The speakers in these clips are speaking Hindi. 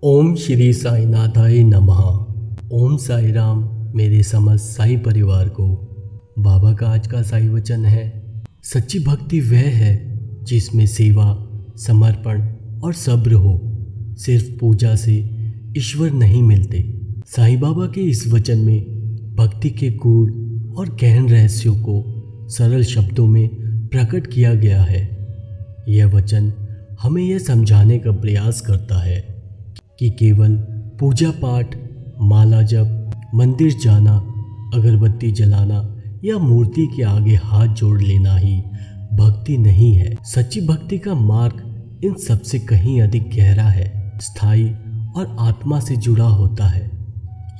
ओम श्री साईनाथाय नमः। ओम साई राम। मेरे समस्त साई परिवार को बाबा का आज का साई वचन है, सच्ची भक्ति वह है जिसमें सेवा, समर्पण और सब्र हो। सिर्फ पूजा से ईश्वर नहीं मिलते। साईं बाबा के इस वचन में भक्ति के गूढ़ और गहन रहस्यों को सरल शब्दों में प्रकट किया गया है। यह वचन हमें यह समझाने का प्रयास करता है कि केवल पूजा पाठ, माला जप, मंदिर जाना, अगरबत्ती जलाना या मूर्ति के आगे हाथ जोड़ लेना ही भक्ति नहीं है। सच्ची भक्ति का मार्ग इन सबसे कहीं अधिक गहरा है, स्थायी और आत्मा से जुड़ा होता है।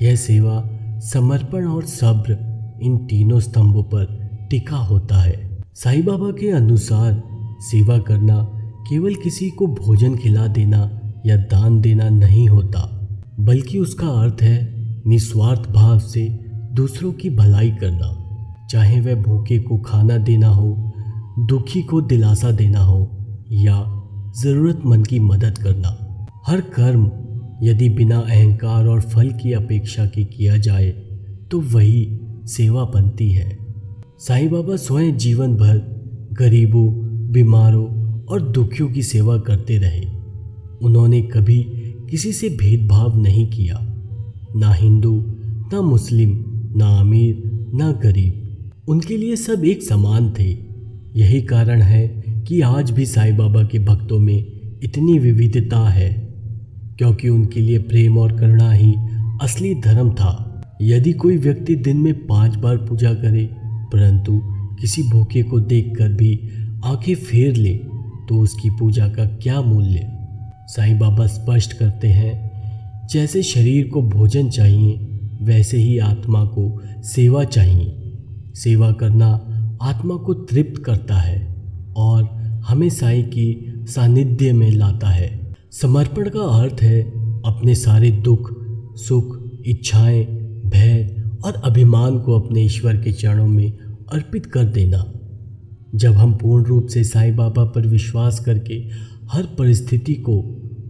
यह सेवा, समर्पण और सब्र इन तीनों स्तंभों पर टिका होता है। साईं बाबा के अनुसार सेवा करना केवल किसी को भोजन खिला देना या दान देना नहीं होता, बल्कि उसका अर्थ है निस्वार्थ भाव से दूसरों की भलाई करना। चाहे वह भूखे को खाना देना हो, दुखी को दिलासा देना हो या ज़रूरतमंद की मदद करना। हर कर्म यदि बिना अहंकार और फल की अपेक्षा के किया जाए तो वही सेवा बनती है। साईं बाबा स्वयं जीवन भर गरीबों, बीमारों और दुखियों की सेवा करते रहे। उन्होंने कभी किसी से भेदभाव नहीं किया, ना हिंदू, ना मुस्लिम, ना अमीर, ना गरीब। उनके लिए सब एक समान थे। यही कारण है कि आज भी साईं बाबा के भक्तों में इतनी विविधता है, क्योंकि उनके लिए प्रेम और करुणा ही असली धर्म था। यदि कोई व्यक्ति दिन में 5 बार पूजा करे परंतु किसी भूखे को देखकर भी आंखें फेर ले तो उसकी पूजा का क्या मूल्य। साईं बाबा स्पष्ट करते हैं, जैसे शरीर को भोजन चाहिए वैसे ही आत्मा को सेवा चाहिए। सेवा करना आत्मा को तृप्त करता है और हमें साईं की सानिध्य में लाता है। समर्पण का अर्थ है अपने सारे दुख, सुख, इच्छाएं, भय और अभिमान को अपने ईश्वर के चरणों में अर्पित कर देना। जब हम पूर्ण रूप से साईं बाबा पर विश्वास करके हर परिस्थिति को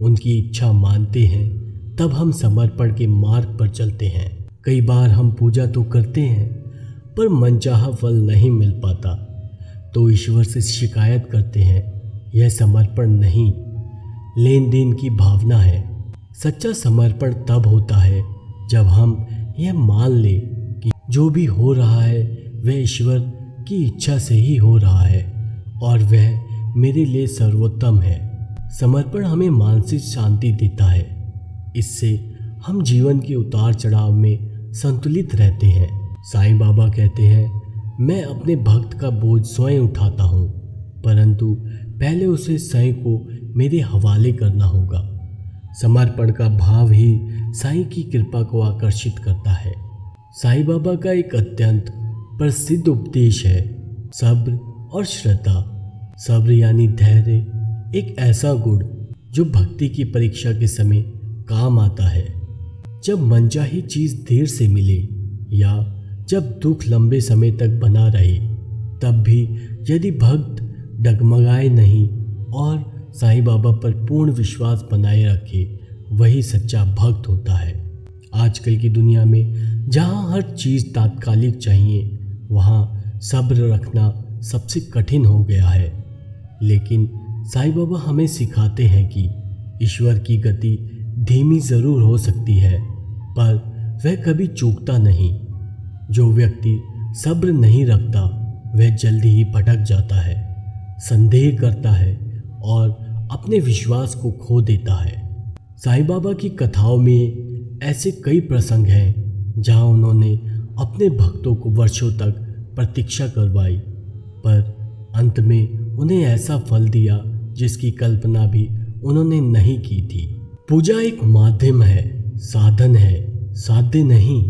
उनकी इच्छा मानते हैं, तब हम समर्पण के मार्ग पर चलते हैं। कई बार हम पूजा तो करते हैं पर मनचाहा फल नहीं मिल पाता तो ईश्वर से शिकायत करते हैं। यह समर्पण नहीं, लेन देन की भावना है। सच्चा समर्पण तब होता है जब हम यह मान लें कि जो भी हो रहा है वह ईश्वर की इच्छा से ही हो रहा है और वह मेरे लिए सर्वोत्तम है। समर्पण हमें मानसिक शांति देता है। इससे हम जीवन के उतार चढ़ाव में संतुलित रहते हैं। साईं बाबा कहते हैं, मैं अपने भक्त का बोझ स्वयं उठाता हूँ, परंतु पहले उसे स्वयं को मेरे हवाले करना होगा। समर्पण का भाव ही साईं की कृपा को आकर्षित करता है। साईं बाबा का एक अत्यंत प्रसिद्ध उपदेश है, सब्र और श्रद्धा। सब्र यानी धैर्य, एक ऐसा गुण जो भक्ति की परीक्षा के समय काम आता है। जब मनचाही चीज़ देर से मिले या जब दुख लंबे समय तक बना रहे, तब भी यदि भक्त डगमगाए नहीं और साईं बाबा पर पूर्ण विश्वास बनाए रखे, वही सच्चा भक्त होता है। आजकल की दुनिया में जहाँ हर चीज़ तात्कालिक चाहिए, वहाँ सब्र रखना सबसे कठिन हो गया है। लेकिन साईं बाबा हमें सिखाते हैं कि ईश्वर की गति धीमी ज़रूर हो सकती है, पर वह कभी चूकता नहीं। जो व्यक्ति सब्र नहीं रखता वह जल्दी ही भटक जाता है, संदेह करता है और अपने विश्वास को खो देता है। साईं बाबा की कथाओं में ऐसे कई प्रसंग हैं जहां उन्होंने अपने भक्तों को वर्षों तक प्रतीक्षा करवाई, पर अंत में उन्हें ऐसा फल दिया जिसकी कल्पना भी उन्होंने नहीं की थी। पूजा एक माध्यम है, साधन है, साध्य नहीं।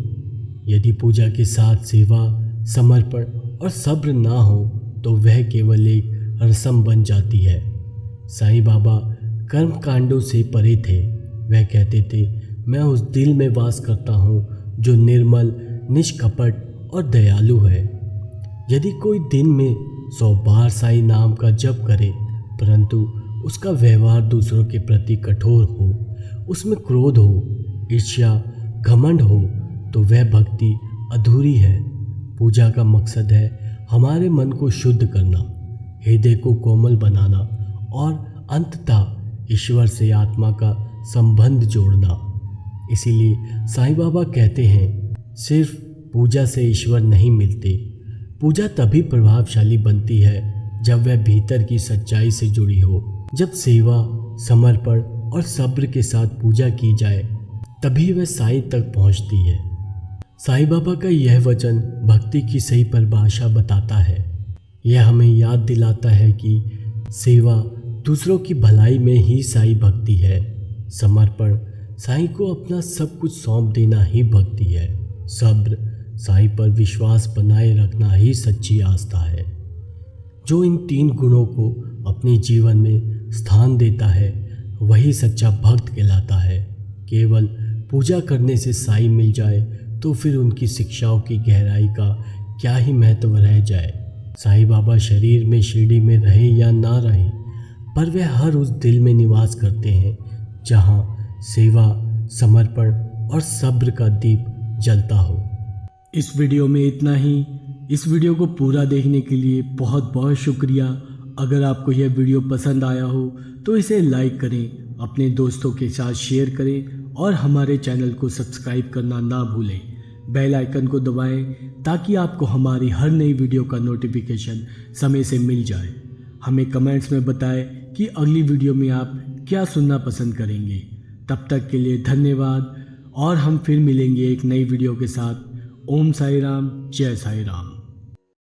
यदि पूजा के साथ सेवा, समर्पण और सब्र ना हो तो वह केवल एक रस्म बन जाती है। साईं बाबा कर्म कांडों से परे थे। वह कहते थे, मैं उस दिल में वास करता हूँ जो निर्मल, निष्कपट और दयालु है। यदि कोई दिन में 100 बार साईं नाम का जप करे परंतु उसका व्यवहार दूसरों के प्रति कठोर हो उसमें क्रोध हो, ईर्ष्या, घमंड हो तो वह भक्ति अधूरी है। पूजा का मकसद है हमारे मन को शुद्ध करना, हृदय को कोमल बनाना और अंततः ईश्वर से आत्मा का संबंध जोड़ना। इसीलिए साईं बाबा कहते हैं, सिर्फ पूजा से ईश्वर नहीं मिलते। पूजा तभी प्रभावशाली बनती है जब वह भीतर की सच्चाई से जुड़ी हो। जब सेवा, समर्पण और सब्र के साथ पूजा की जाए तभी वह साईं तक पहुंचती है। साईं बाबा का यह वचन भक्ति की सही परिभाषा बताता है। यह हमें याद दिलाता है कि सेवा, दूसरों की भलाई में ही साईं भक्ति है। समर्पण, साईं को अपना सब कुछ सौंप देना ही भक्ति है। सब्र, साईं पर विश्वास बनाए रखना ही सच्ची आस्था है। जो इन 3 गुणों को अपने जीवन में स्थान देता है वही सच्चा भक्त कहलाता है। केवल पूजा करने से साईं मिल जाए तो फिर उनकी शिक्षाओं की गहराई का क्या ही महत्व रह जाए। साईं बाबा शरीर में शिरडी में रहे या ना रहे, पर वे हर उस दिल में निवास करते हैं जहाँ सेवा, समर्पण और सब्र का दीप जलता हो। इस वीडियो में इतना ही। इस वीडियो को पूरा देखने के लिए बहुत बहुत शुक्रिया। अगर आपको यह वीडियो पसंद आया हो तो इसे लाइक करें, अपने दोस्तों के साथ शेयर करें और हमारे चैनल को सब्सक्राइब करना ना भूलें। बेल आइकन को दबाएं ताकि आपको हमारी हर नई वीडियो का नोटिफिकेशन समय से मिल जाए। हमें कमेंट्स में बताएं कि अगली वीडियो में आप क्या सुनना पसंद करेंगे। तब तक के लिए धन्यवाद और हम फिर मिलेंगे एक नई वीडियो के साथ। ओम साई राम, जय साई राम।